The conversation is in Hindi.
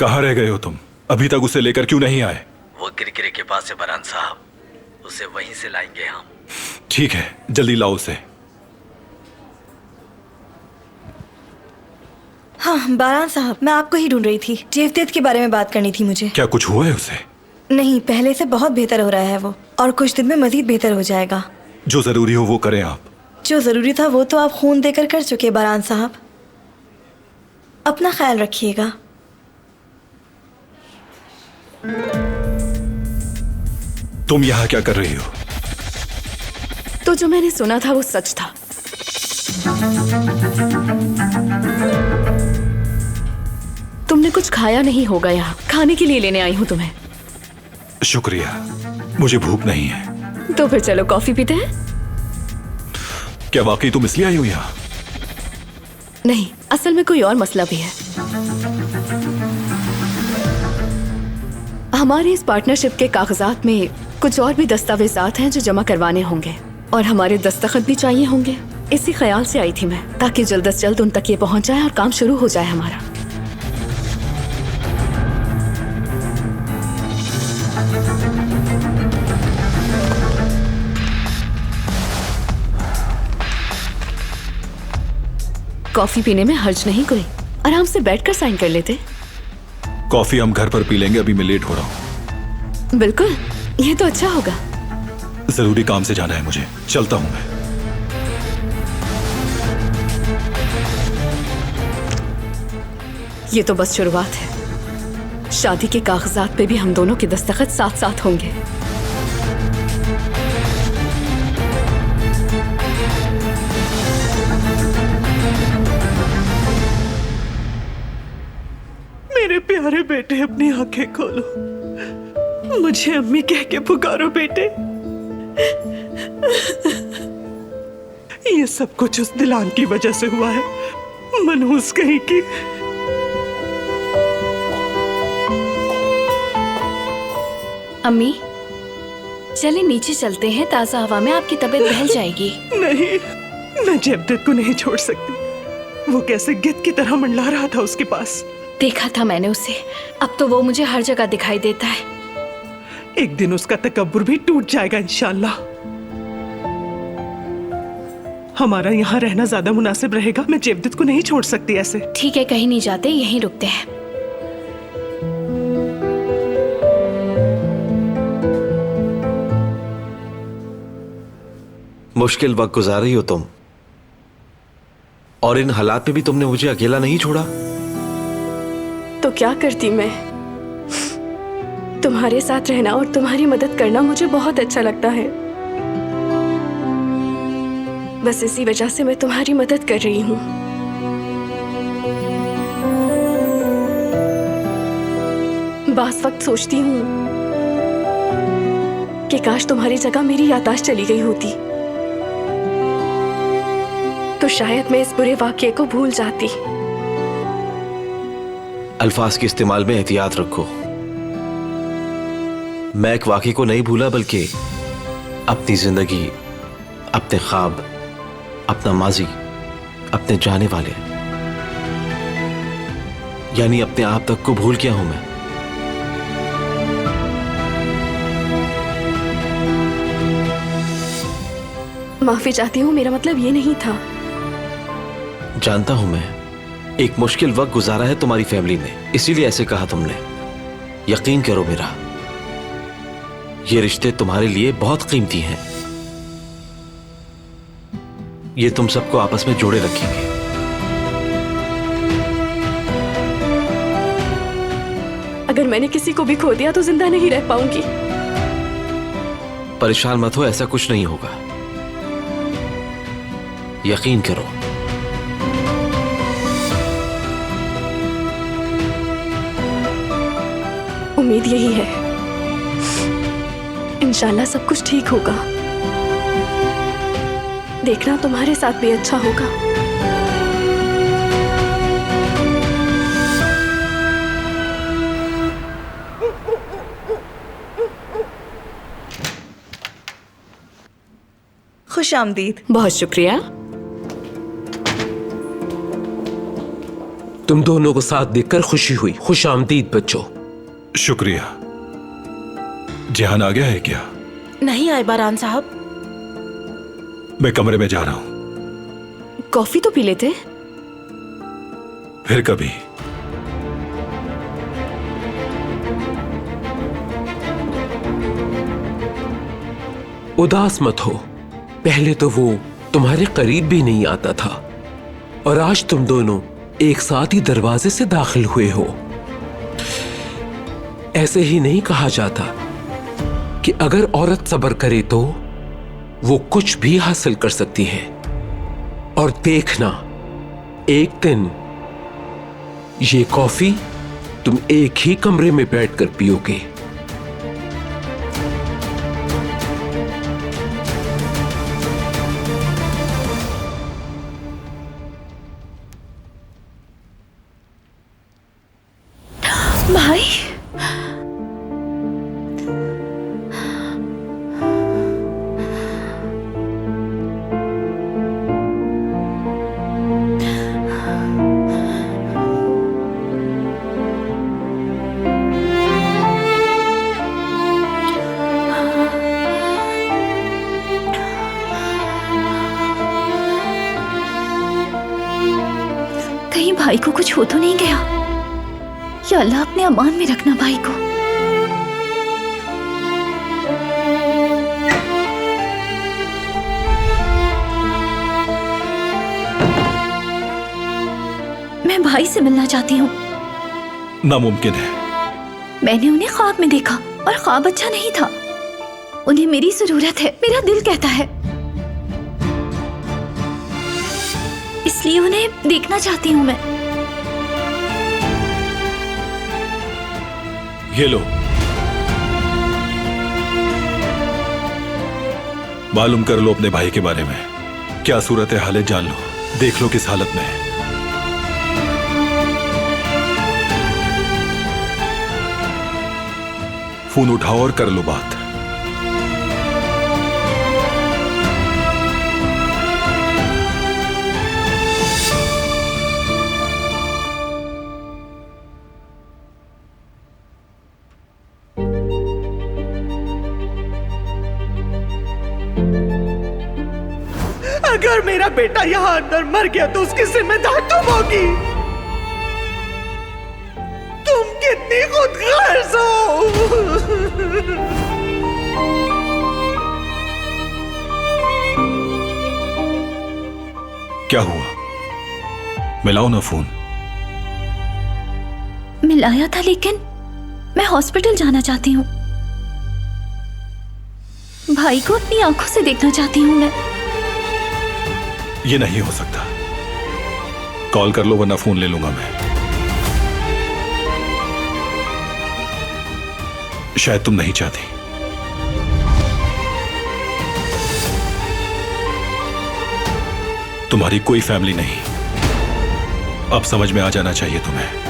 कहाँ रह गए हो तुम? अभी तक उसे लेकर क्यों नहीं आए? वो किरकिरे के पास है बरान साहब, उसे वहीं से लाएंगे हम। ठीक है, जल्दी लाओ उसे। हाँ बारान साहब, मैं आपको ही ढूंढ रही थी। जेवदेत के बारे में बात करनी थी मुझे। क्या कुछ हुआ है उसे? नहीं, पहले से बहुत बेहतर हो रहा है वो, और कुछ दिन में मजीद बेहतर हो जाएगा। जो जरूरी हो वो करें आप। जो जरूरी था वो तो आप खून देकर कर चुके बारान साहब। अपना ख्याल रखिएगा। तुम यहाँ क्या कर रही हो? तो जो मैंने सुना था वो सच था। तुमने कुछ खाया नहीं होगा, यहाँ खाने के लिए लेने आई हूँ तुम्हें। शुक्रिया, मुझे भूख नहीं है। तो फिर चलो कॉफी पीते हैं। क्या वाकई तुम इसलिए आई हो यहाँ? नहीं, असल में कोई और मसला भी है। हमारे इस पार्टनरशिप के कागजात में कुछ और भी दस्तावेजात हैं जो जमा करवाने होंगे, और हमारे दस्तखत भी चाहिए होंगे। इसी ख्याल से आई थी मैं, ताकि जल्द से जल्द उन तक ये पहुंच जाए और काम शुरू हो जाए हमारा। कॉफी पीने में हर्ज नहीं कोई, आराम से बैठकर साइन कर लेते। कॉफी हम घर पर पी लेंगे, अभी मैं लेट हो रहा हूँ। बिल्कुल, ये तो अच्छा होगा। जरूरी काम से जाना है मुझे, चलता हूँ मैं। ये तो बस शुरुआत है। शादी के कागजात पे भी हम दोनों के दस्तखत साथ साथ होंगे। मेरे प्यारे बेटे, अपनी आंखें खोलो, मुझे अम्मी कह के पुकारो बेटे। ये सब कुछ उस दिलान की वजह से हुआ है, मनहूस कहीं की। अम्मी, चले नीचे चलते हैं, ताज़ा हवा में आपकी तबीयत बहल जाएगी। नहीं, मैं जेवदेत को नहीं छोड़ सकती। वो कैसे गिद्ध की तरह मंडला रहा था उसके पास। देखा था मैंने उसे, अब तो वो मुझे हर जगह दिखाई देता है। एक दिन उसका तकब्बुर भी टूट जाएगा इंशाल्लाह। हमारा यहाँ रहना ज्यादा मुनासिब रहेगा। मैं जेवदेत को नहीं छोड़ सकती ऐसे। ठीक है, कहीं नहीं जाते, यहीं रुकते हैं। मुश्किल वक्त गुजार रही हो तुम, और इन हालात में भी तुमने मुझे अकेला नहीं छोड़ा। तो क्या करती मैं? तुम्हारे साथ रहना और तुम्हारी मदद करना मुझे बहुत अच्छा लगता है। बस इसी वजह से मैं तुम्हारी मदद कर रही हूँ। बास वक्त सोचती हूँ कि काश तुम्हारी जगह मेरी याददाश्त चली गई होती, तो शायद मैं इस बुरे वाक़ये को भूल जाती। अल्फाज के इस्तेमाल में एहतियात रखो। मैं एक वाक़ये को नहीं भूला, बल्कि अपनी जिंदगी, अपने ख्वाब, अपना माजी, अपने जाने वाले, यानी अपने आप तक को भूल गया हूं मैं। माफी चाहती हूँ, मेरा मतलब ये नहीं था। जानता हूं मैं, एक मुश्किल वक्त गुजारा है तुम्हारी फैमिली ने, इसीलिए ऐसे कहा तुमने। यकीन करो मेरा, ये रिश्ते तुम्हारे लिए बहुत कीमती हैं। ये तुम सबको आपस में जोड़े रखेंगे। अगर मैंने किसी को भी खो दिया तो जिंदा नहीं रह पाऊंगी। परेशान मत हो, ऐसा कुछ नहीं होगा, यकीन करो। उम्मीद यही है, इंशाल्लाह सब कुछ ठीक होगा। देखना तुम्हारे साथ भी अच्छा होगा। खुश आमदीद। बहुत शुक्रिया। तुम दोनों को साथ देखकर खुशी हुई। खुश आमदीद बच्चों। शुक्रिया। जेहान आ गया है क्या? नहीं आए बारान साहब। मैं कमरे में जा रहा हूं। कॉफी तो पी लेते। फिर कभी। उदास मत हो। पहले तो वो तुम्हारे करीब भी नहीं आता था और आज तुम दोनों एक साथ ही दरवाजे से दाखिल हुए हो। ऐसे ही नहीं कहा जाता कि अगर औरत सब्र करे तो वो कुछ भी हासिल कर सकती है। और देखना, एक दिन ये कॉफी तुम एक ही कमरे में बैठकर पियोगे। भाई, कहीं भाई को कुछ हो तो नहीं गया? या अल्लाह अपने अमान में रखना भाई को। मैं भाई से मिलना चाहती हूँ। नामुमकिन है। मैंने उन्हें ख्वाब में देखा और ख्वाब अच्छा नहीं था। उन्हें मेरी जरूरत है, मेरा दिल कहता है, इसलिए उन्हें देखना चाहती हूँ मैं। ये लो, मालूम कर लो अपने भाई के बारे में। क्या सूरत है हालत जान लो, देख लो किस हालत में है। फोन उठाओ और कर लो बात। अगर मेरा बेटा यहाँ अंदर मर गया तो उसकी जिम्मेदार तुम होगी। तुम कितनी खुदगर्ज हो। क्या हुआ? मिलाओ ना फोन। मिलाया था, लेकिन मैं हॉस्पिटल जाना चाहती हूँ। भाई को अपनी आंखों से देखना चाहती हूँ मैं। ये नहीं हो सकता। कॉल कर लो वरना फोन ले लूंगा मैं। शायद तुम नहीं चाहती। तुम्हारी कोई फैमिली नहीं। अब समझ में आ जाना चाहिए तुम्हें।